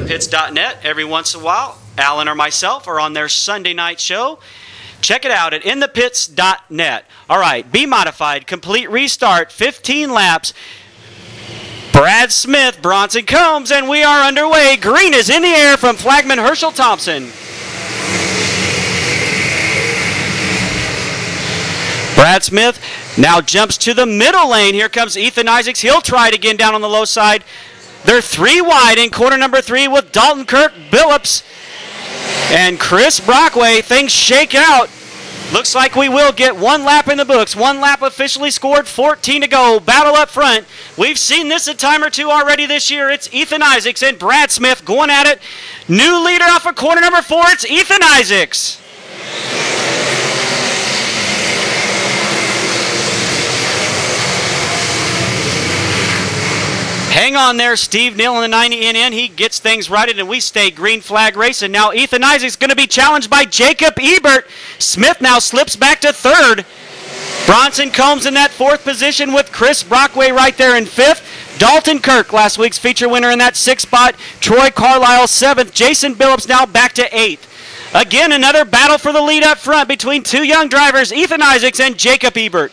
Pits.net every once in a while. Alan or myself are on their Sunday night show. Check it out at inthepits.net. All right, B modified, complete restart, 15 laps. Brad Smith, Bronson Combs, and we are underway. Green is in the air from flagman Herschel Thompson. Brad Smith now jumps to the middle lane. Here comes Ethan Isaacs. He'll try it again down on the low side. They're 3 wide in corner number 3 with Dalton Kirk, Billups, and Chris Brockway. Things shake out. Looks like we will get 1 lap in the books. 1 lap officially scored, 14 to go. Battle up front. We've seen this a time or two already this year. It's Ethan Isaacs and Brad Smith going at it. New leader off of corner number 4. It's Ethan Isaacs. Hang on there, Steve Neal in the 90 NN. He gets things righted, and we stay green flag racing. Now Ethan Isaacs going to be challenged by Jacob Ebert. Smith now slips back to 3rd. Bronson Combs in that 4th position with Chris Brockway right there in 5th. Dalton Kirk, last week's feature winner in that 6th spot. Troy Carlisle 7th. Jason Billups now back to 8th. Again, another battle for the lead up front between 2 young drivers, Ethan Isaacs and Jacob Ebert.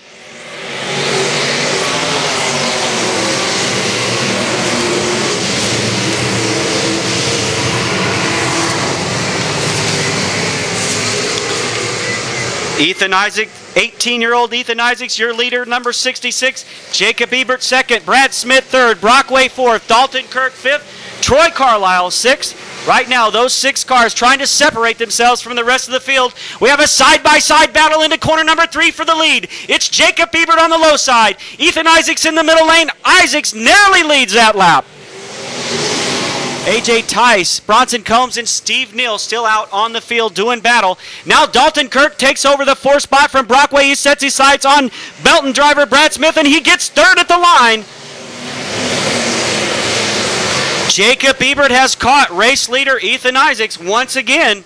Ethan Isaacs, 18-year-old Ethan Isaacs, your leader, number 66. Jacob Ebert 2nd. Brad Smith 3rd. Brockway 4th. Dalton Kirk 5th. Troy Carlisle 6th. Right now, those 6 cars trying to separate themselves from the rest of the field. We have a side-by-side battle into corner number 3 for the lead. It's Jacob Ebert on the low side. Ethan Isaacs in the middle lane. Isaacs narrowly leads that lap. A.J. Tice, Bronson Combs, and Steve Neal still out on the field doing battle. Now Dalton Kirk takes over the 4th spot from Brockway. He sets his sights on Belton driver Brad Smith, and he gets 3rd at the line. Jacob Ebert has caught race leader Ethan Isaacs once again.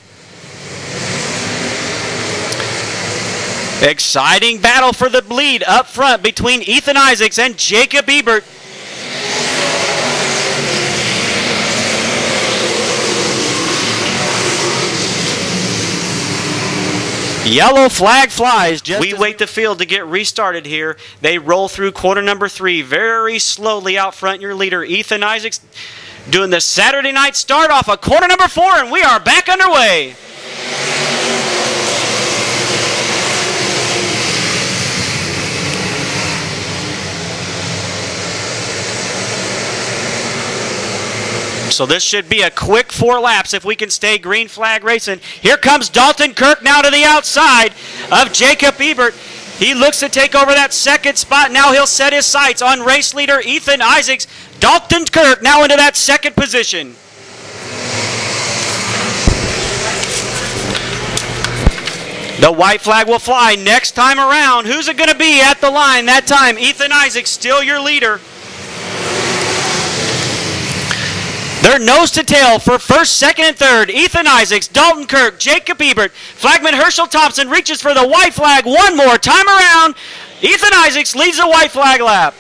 Exciting battle for the lead up front between Ethan Isaacs and Jacob Ebert. Yellow flag flies. We wait the field to get restarted here. They roll through corner number 3 very slowly out front. Your leader, Ethan Isaacs, doing the Saturday night start off of corner number 4, and we are back underway. So this should be a quick 4 laps if we can stay green flag racing. Here comes Dalton Kirk now to the outside of Jacob Ebert. He looks to take over that 2nd spot. Now he'll set his sights on race leader Ethan Isaacs. Dalton Kirk now into that 2nd position. The white flag will fly next time around. Who's it going to be at the line that time? Ethan Isaacs, still your leader. They're nose to tail for 1st, 2nd, and 3rd. Ethan Isaacs, Dalton Kirk, Jacob Ebert. Flagman Herschel Thompson reaches for the white flag one more time around. Ethan Isaacs leads the white flag lap.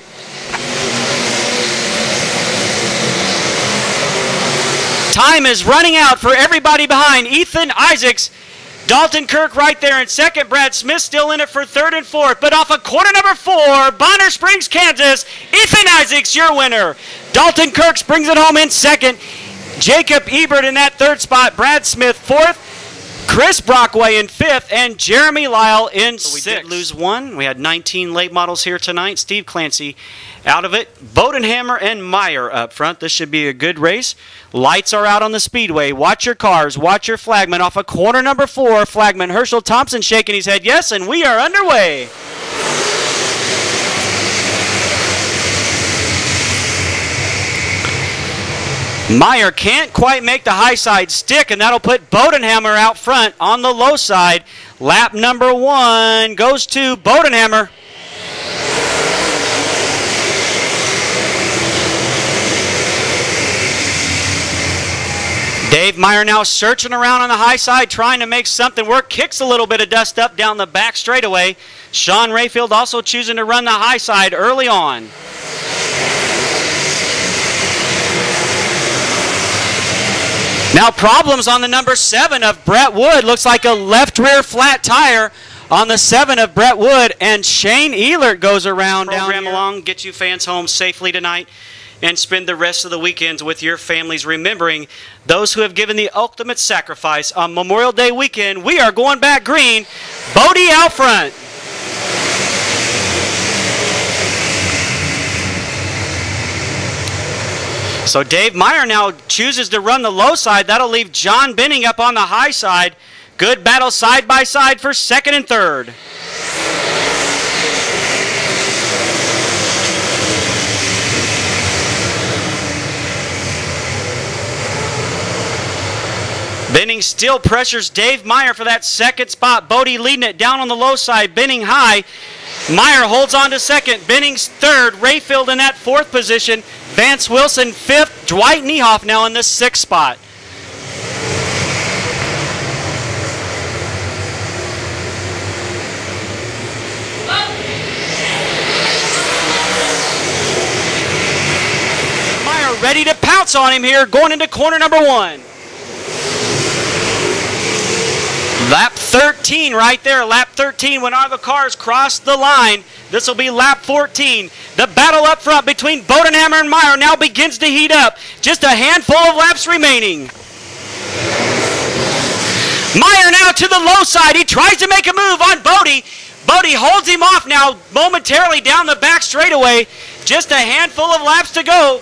Time is running out for everybody behind Ethan Isaacs. Dalton Kirk right there in 2nd. Brad Smith still in it for 3rd and 4th. But off of corner number 4, Bonner Springs, Kansas, Ethan Isaacs, your winner. Dalton Kirk brings it home in 2nd. Jacob Ebert in that 3rd spot. Brad Smith 4th. Chris Brockway in 5th. And Jeremy Lyle in 6th. We did lose 1. We had 19 late models here tonight. Steve Clancy out of it. Bodenhammer and Meyer up front. This should be a good race. Lights are out on the speedway. Watch your cars. Watch your flagman. Off of corner number 4, flagman Herschel Thompson shaking his head yes, and we are underway. Meyer can't quite make the high side stick, and that'll put Bodenhammer out front on the low side. Lap number 1 goes to Bodenhammer. Dave Meyer now searching around on the high side, trying to make something work. Kicks a little bit of dust up down the back straightaway. Sean Rayfield also choosing to run the high side early on. Now problems on the number 7 of Brett Wood. Looks like a left rear flat tire on the 7 of Brett Wood. And Shane Ehlert goes around down here. Along, get you fans home safely tonight and spend the rest of the weekends with your families, remembering those who have given the ultimate sacrifice on Memorial Day weekend. We are going back green. Bodie out front. So Dave Meyer now chooses to run the low side. That'll leave John Benning up on the high side. Good battle side by side for second and third. Benning still pressures Dave Meyer for that second spot. Bodie leading it down on the low side. Benning high. Meyer holds on to second. Benning's third. Rayfield in that fourth position. Vance Wilson fifth. Dwight Niehoff now in the sixth spot. Meyer ready to pounce on him here going into corner number 1. Lap 13 right there. Lap 13 when all the cars cross the line. This will be lap 14. The battle up front between Bodenhammer and Meyer now begins to heat up. Just a handful of laps remaining. Meyer now to the low side. He tries to make a move on Bodie. Bodie holds him off now momentarily down the back straightaway. Just a handful of laps to go.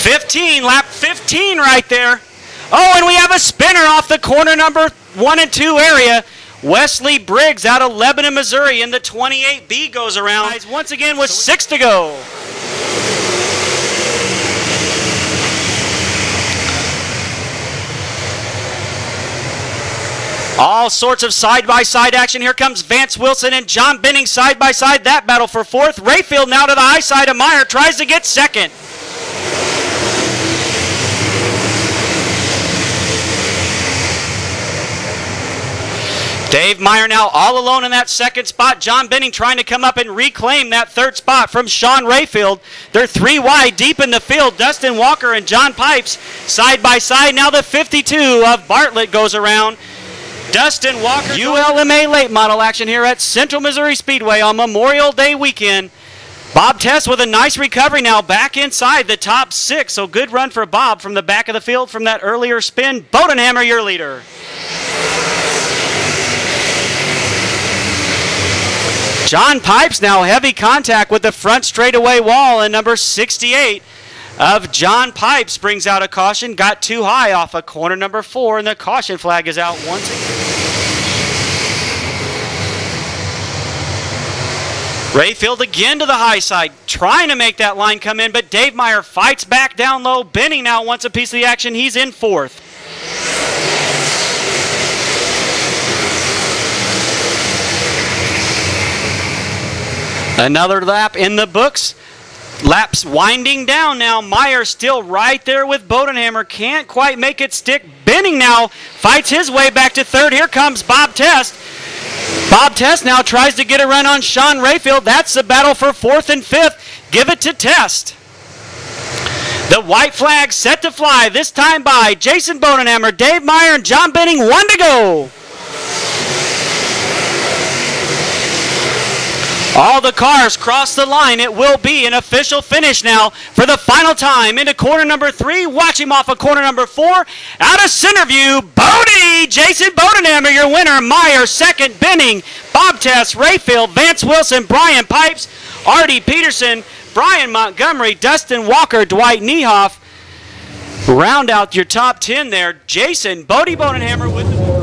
15, lap 15 right there. Oh, and we have a spinner off the corner number 1 and 2 area. Wesley Briggs out of Lebanon, Missouri in the 28B goes around. Once again with 6 to go. All sorts of side-by-side action. Here comes Vance Wilson and John Benning side-by-side. That battle for fourth. Rayfield now to the high side of Meyer. Tries to get second. Dave Meyer now all alone in that second spot. John Benning trying to come up and reclaim that third spot from Sean Rayfield. They're 3 wide deep in the field. Dustin Walker and John Pipes side by side. Now the 52 of Bartlett goes around. Dustin Walker. ULMA late model action here at Central Missouri Speedway on Memorial Day weekend. Bob Tess with a nice recovery now back inside the top 6. So good run for Bob from the back of the field from that earlier spin. Bodenhammer your leader. John Pipes now heavy contact with the front straightaway wall, and number 68 of John Pipes brings out a caution. Got too high off of corner number 4, and the caution flag is out once again. Rayfield again to the high side, trying to make that line come in, but Dave Meyer fights back down low. Benning now wants a piece of the action. He's in fourth. Another lap in the books. Laps winding down now. Meyer still right there with Bodenhammer. Can't quite make it stick. Benning now fights his way back to third. Here comes Bob Test. Bob Test now tries to get a run on Sean Rayfield. That's the battle for fourth and fifth. Give it to Test. The white flag set to fly. This time by Jason Bodenhammer, Dave Meyer, and John Benning. 1 to go. All the cars cross the line. It will be an official finish now for the final time. Into corner number 3. Watch him off of corner number 4. Out of center view, Bodie! Jason Bodenhammer, your winner. Meyer, second. Benning, Bob Tess, Rayfield, Vance Wilson, Brian Pipes, Artie Peterson, Brian Montgomery, Dustin Walker, Dwight Niehoff. Round out your top 10 there. Jason Bodie Bodenhammer with the